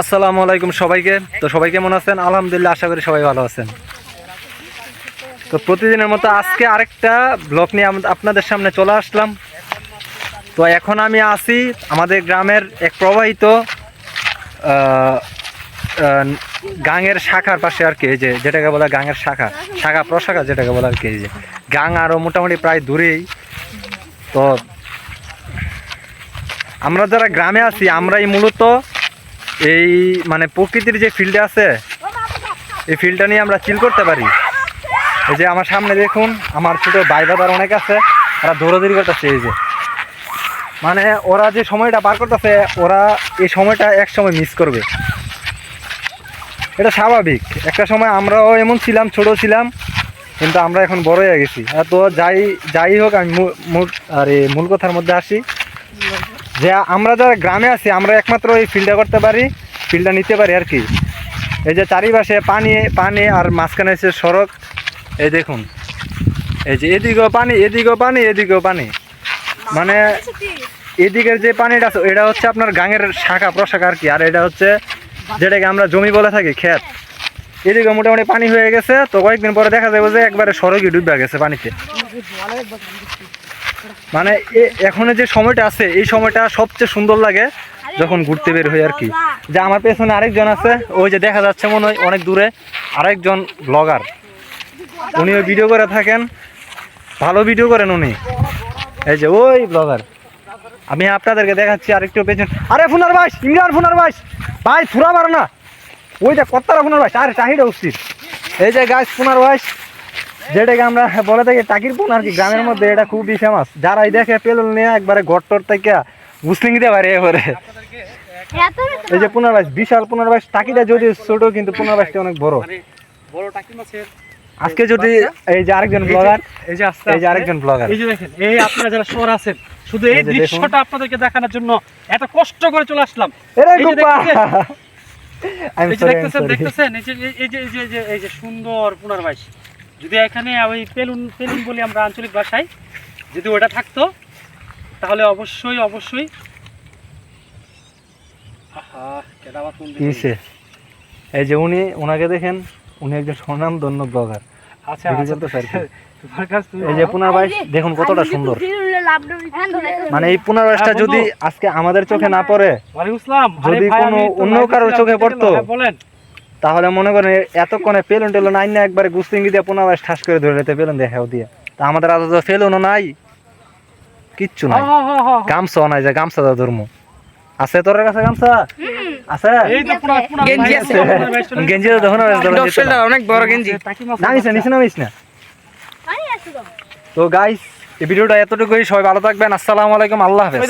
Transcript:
আসসালামু আলাইকুম সবাইকে। তো সবাই কেমন আছেন? আলহামদুলিল্লাহ, আশা করি সবাই ভালো আছেন। তো প্রতিদিনের মতো আজকে আরেকটা ব্লগ নিয়ে আপনাদের সামনে চলে আসলাম। তো এখন আমি আছি আমাদের গ্রামের এক প্রবাহিত গাঙের শাখার পাশে আর কি, এই যে যেটাকে বলে গাঙের শাখা, শাখা প্রশাখা যেটাকে বলে আর কি। এই যে গাং আরও মোটামুটি প্রায় দূরেই। তো আমরা যারা গ্রামে আছি আমরাই মূলত এই মানে প্রকৃতির যে ফিল্ডে আছে এই ফিল্ডটা নিয়ে আমরা চিল করতে পারি। এই যে আমার সামনে দেখুন, আমার ছোটো ভাই বাবার অনেক আছে, ওরা দৌড়াদৌড়ি করতেছে। এই যে মানে ওরা যে সময়টা পার করতেছে, ওরা এই সময়টা এক সময় মিস করবে, এটা স্বাভাবিক। একটা সময় আমরাও এমন ছিলাম, ছোট ছিলাম, কিন্তু আমরা এখন বড় হয়ে গেছি। তো যাই হোক, আমি মূল কথার মধ্যে আসি যে আমরা যারা গ্রামে আছি আমরা একমাত্র এই ফিল্ডটা করতে পারি, ফিল্ডটা নিতে পারি আর কি। এই যে চারিপাশে পানি পানি আর মাঝখানে এসে সড়ক। এই দেখুন, এই যে এদিকেও পানি, এদিকেও পানি, এদিকেও পানি। মানে এদিকের যে পানিটা আছে এটা হচ্ছে আপনার গাঙের শাখা প্রশাখা আর কি, আর এটা হচ্ছে যেটাকে আমরা জমি বলে থাকি, ক্ষেত। এদিকে মোটামুটি পানি হয়ে গেছে। তো কয়েকদিন পরে দেখা যাবে যে একবারে সড়কই ডুবে গেছে পানিতে। মানে এখন যে সময়টা আছে এই সময়টা সবচেয়ে সুন্দর লাগে যখন ঘুরতে বের হই আর কি। যে আমার পেছনে আরেকজন আছে, ওই যে দেখা যাচ্ছে মনে হয় অনেক দূরে, আরেকজন ব্লগার, উনিও ভিডিও করে থাকেন, ভালো ভিডিও করেন উনি। এই যে ওই ব্লগার, আমি আপনাদেরকে দেখাচ্ছি আরেকটু পেছন। আরে ফোনার ভাই, ইমরান ফোনার ভাই, ভাই থুরা মারো না, ওইটা কত্তারা ফোনার ভাই, আরে চাহিদা উচিত। এই যে গাছ ফোনার ভাই, যেটাকে আমরা বলে থাকি টাকির পোন আর কি, গ্রামের মধ্যে এটা খুবই ফেমাস। যারাই দেখে পেলুল নিয়ে একবারে গট্টর থেকে মুসলিম দিতে পারে এবারে। এই যে পুনর্বাস, বিশাল পুনর্বাস। টাকিটা যদি ছোট কিন্তু পুনর্বাসটা অনেক বড়। আজকে যদি এই যে আরেকজন ব্লগার, এই যে আরেকজন ব্লগার, এই যে দেখেন, এই আপনারা যারা শহর আছেন শুধু এই দৃশ্যটা আপনাদেরকে দেখানোর জন্য এত কষ্ট করে চলে আসলাম। দেখতেছেন এই যে সুন্দর পুনর্বাস। যদি এখানে ওই পেলুন বলি আমরা আঞ্চলিক ভাষায়, যদি ওটা থাকতো তাহলে অবশ্যই অবশ্যই। এই যে ওনাকে দেখেন, উনি একজন স্বনামধন্য ব্লগার। আচ্ছা, এই যে পুনর্বাস দেখুন কতটা সুন্দর। মানে এই পুনর্বাসটা যদি আজকে আমাদের চোখে না পড়ে, যদি কোনো অন্য কারোর চোখে পড়তো, তাহলে মনে করেন এতক্ষণে পেলুন টেলুন আইন না একবারে গুস্তিঙ্গি দিয়ে পুনর্বাস ঠাস করে ধরে রেতে পেলুন দেখাও দিয়ে। তা আমাদের আজ ফেলুনও নাই, কিচ্ছু নাই, গামছাও নাই যে গামছা দা ধর্ম আছে। তোর কাছে গামছা আছে? গেঞ্জি অনেক বড় গেঞ্জি, নামিস না নামিস না। তো গাইস, এই ভিডিওটা এতটুকুই। সবাই ভালো থাকবেন। আসসালামু আলাইকুম, আল্লাহ হাফেজ।